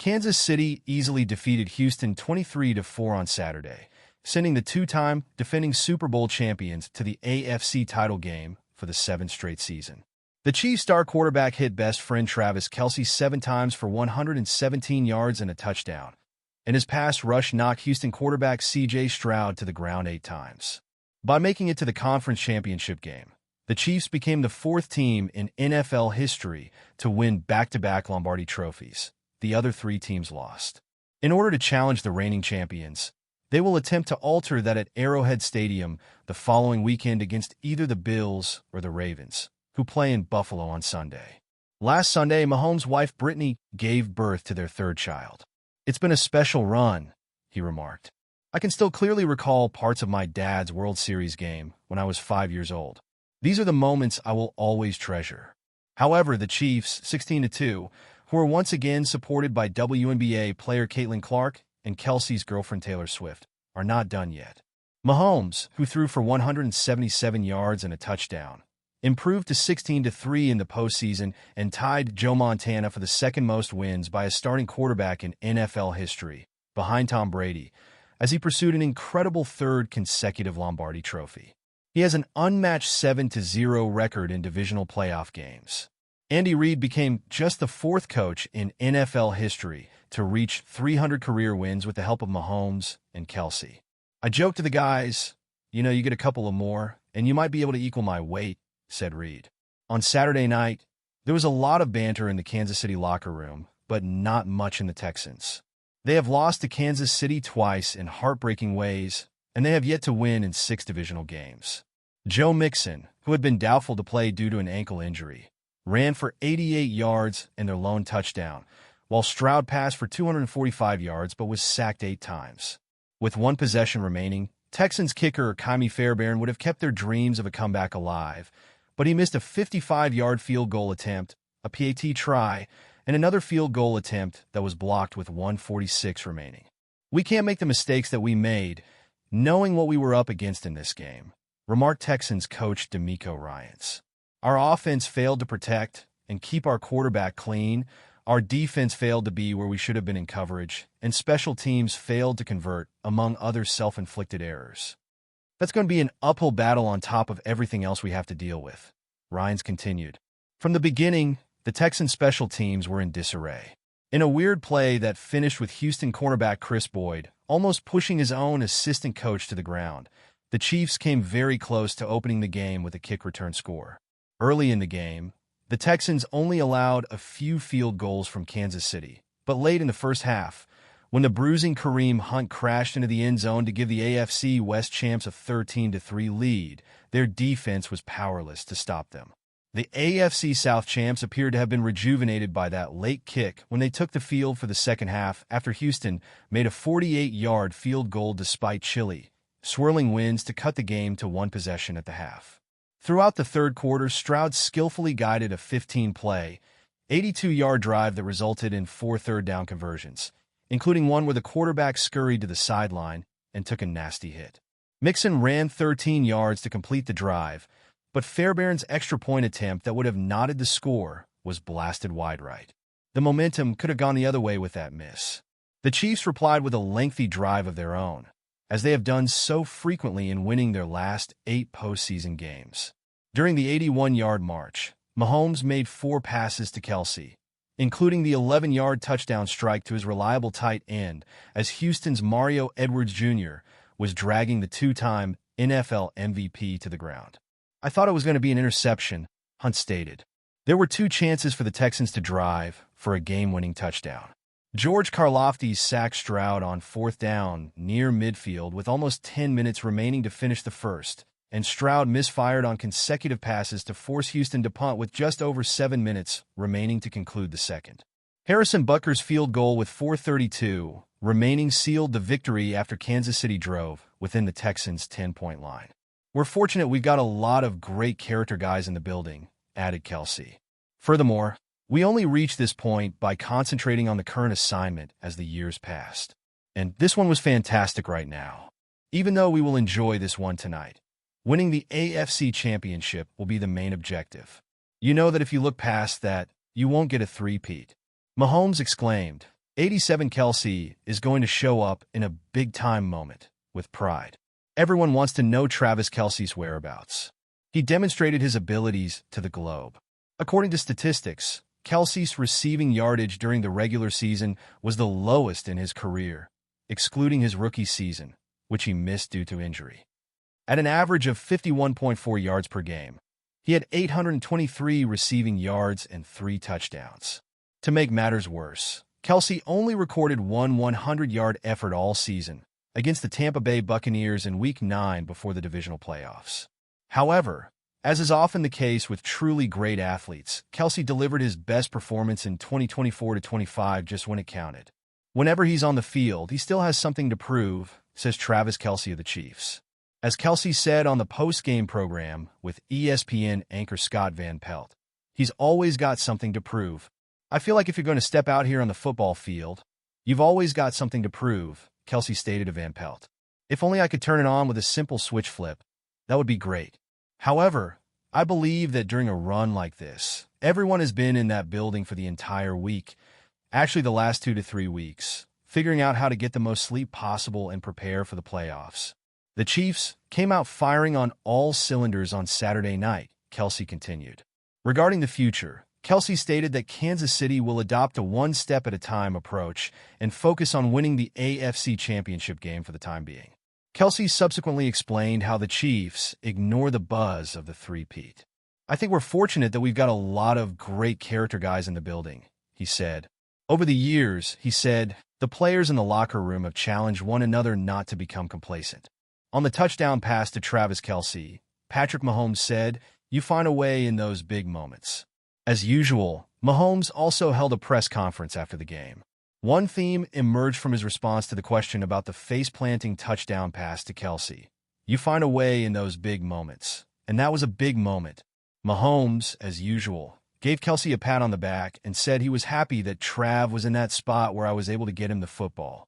Kansas City easily defeated Houston 23-4 on Saturday, sending the two-time defending Super Bowl champions to the AFC title game for the seventh straight season. The Chiefs' star quarterback hit best friend Travis Kelce 7 times for 117 yards and a touchdown, and his pass rush knocked Houston quarterback C.J. Stroud to the ground 8 times. By making it to the conference championship game, the Chiefs became the 4th team in NFL history to win back-to-back Lombardi trophies. The other 3 teams lost. In order to challenge the reigning champions, they will attempt to alter that at Arrowhead Stadium the following weekend against either the Bills or the Ravens, who play in Buffalo on Sunday. Last Sunday, Mahomes' wife Brittany gave birth to their 3rd child. "It's been a special run," he remarked. "I can still clearly recall parts of my dad's World Series game when I was 5 years old. These are the moments I will always treasure." However, the Chiefs, 16-2, who are once again supported by WNBA player Caitlin Clark and Kelce's girlfriend Taylor Swift, are not done yet. Mahomes, who threw for 177 yards and a touchdown, improved to 16-3 in the postseason and tied Joe Montana for the second most wins by a starting quarterback in NFL history, behind Tom Brady, as he pursued an incredible 3rd consecutive Lombardi trophy. He has an unmatched 7-0 record in divisional playoff games. Andy Reid became just the 4th coach in NFL history to reach 300 career wins with the help of Mahomes and Kelce. "I joked to the guys, you get a couple of more, and you might be able to equal my weight," said Reid. On Saturday night, there was a lot of banter in the Kansas City locker room, but not much in the Texans. They have lost to Kansas City twice in heartbreaking ways, and they have yet to win in 6 divisional games. Joe Mixon, who had been doubtful to play due to an ankle injury, ran for 88 yards and their lone touchdown, while Stroud passed for 245 yards but was sacked 8 times. With 1 possession remaining, Texans kicker Ka'imi Fairbairn would have kept their dreams of a comeback alive, but he missed a 55-yard field goal attempt, a PAT try, and another field goal attempt that was blocked with 1:46 remaining. "We can't make the mistakes that we made, knowing what we were up against in this game," remarked Texans coach DeMeco Ryans. "Our offense failed to protect and keep our quarterback clean, our defense failed to be where we should have been in coverage, and special teams failed to convert, among other self-inflicted errors. That's going to be an uphill battle on top of everything else we have to deal with," Ryans continued. From the beginning, the Texans' special teams were in disarray. In a weird play that finished with Houston cornerback Chris Boyd almost pushing his own assistant coach to the ground, the Chiefs came very close to opening the game with a kick return score. Early in the game, the Texans only allowed a few field goals from Kansas City, but late in the first half, when the bruising Kareem Hunt crashed into the end zone to give the AFC West champs a 13-3 lead, their defense was powerless to stop them. The AFC South champs appeared to have been rejuvenated by that late kick when they took the field for the second half after Houston made a 48-yard field goal despite chilly, swirling winds to cut the game to 1 possession at the half. Throughout the 3rd quarter, Stroud skillfully guided a 15-play, 82-yard drive that resulted in 4 third-down conversions, including one where the quarterback scurried to the sideline and took a nasty hit. Mixon ran 13 yards to complete the drive, but Fairbairn's extra point attempt that would have knotted the score was blasted wide right. The momentum could have gone the other way with that miss. The Chiefs replied with a lengthy drive of their own, as they have done so frequently in winning their last 8 postseason games. During the 81-yard march, Mahomes made 4 passes to Kelce, including the 11-yard touchdown strike to his reliable tight end, as Houston's Mario Edwards Jr. was dragging the 2-time NFL MVP to the ground. "I thought it was going to be an interception," Hunt stated. There were 2 chances for the Texans to drive for a game-winning touchdown. George Karlaftis sacked Stroud on 4th down near midfield with almost 10 minutes remaining to finish the first, and Stroud misfired on consecutive passes to force Houston to punt with just over 7 minutes remaining to conclude the second. Harrison Butker's field goal with 4:32 remaining sealed the victory after Kansas City drove within the Texans' 10-point line. "We're fortunate we've got a lot of great character guys in the building," added Kelce. Furthermore, "We only reached this point by concentrating on the current assignment as the years passed. And this one was fantastic right now. Even though we will enjoy this one tonight, winning the AFC Championship will be the main objective. You know that if you look past that, you won't get a three-peat," Mahomes exclaimed, 87 Kelce is going to show up in a big-time moment with pride. Everyone wants to know Travis Kelce's whereabouts. He demonstrated his abilities to the globe. According to statistics, Kelce's receiving yardage during the regular season was the lowest in his career, excluding his rookie season, which he missed due to injury. At an average of 51.4 yards per game, he had 823 receiving yards and 3 touchdowns. To make matters worse, Kelce only recorded one 100-yard effort all season against the Tampa Bay Buccaneers in Week 9 before the divisional playoffs. However, as is often the case with truly great athletes, Kelce delivered his best performance in 2024-25 just when it counted. Whenever he's on the field, he still has something to prove, says Travis Kelce of the Chiefs. As Kelce said on the post-game program with ESPN anchor Scott Van Pelt, he's always got something to prove. I feel like if you're going to step out here on the football field, you've always got something to prove, Kelce stated to Van Pelt. If only I could turn it on with a simple switch flip, that would be great. However, I believe that during a run like this, everyone has been in that building for the entire week, actually the last 2 to 3 weeks, figuring out how to get the most sleep possible and prepare for the playoffs. The Chiefs came out firing on all cylinders on Saturday night, Kelce continued. Regarding the future, Kelce stated that Kansas City will adopt a one-step-at-a-time approach and focus on winning the AFC Championship game for the time being. Kelce subsequently explained how the Chiefs ignore the buzz of the three-peat. I think we're fortunate that we've got a lot of great character guys in the building, he said. Over the years, he said, the players in the locker room have challenged one another not to become complacent. On the touchdown pass to Travis Kelce, Patrick Mahomes said, "You find a way in those big moments." As usual, Mahomes also held a press conference after the game. One theme emerged from his response to the question about the face-planting touchdown pass to Kelce. You find a way in those big moments. And that was a big moment. Mahomes, as usual, gave Kelce a pat on the back and said he was happy that Trav was in that spot where I was able to get him the football.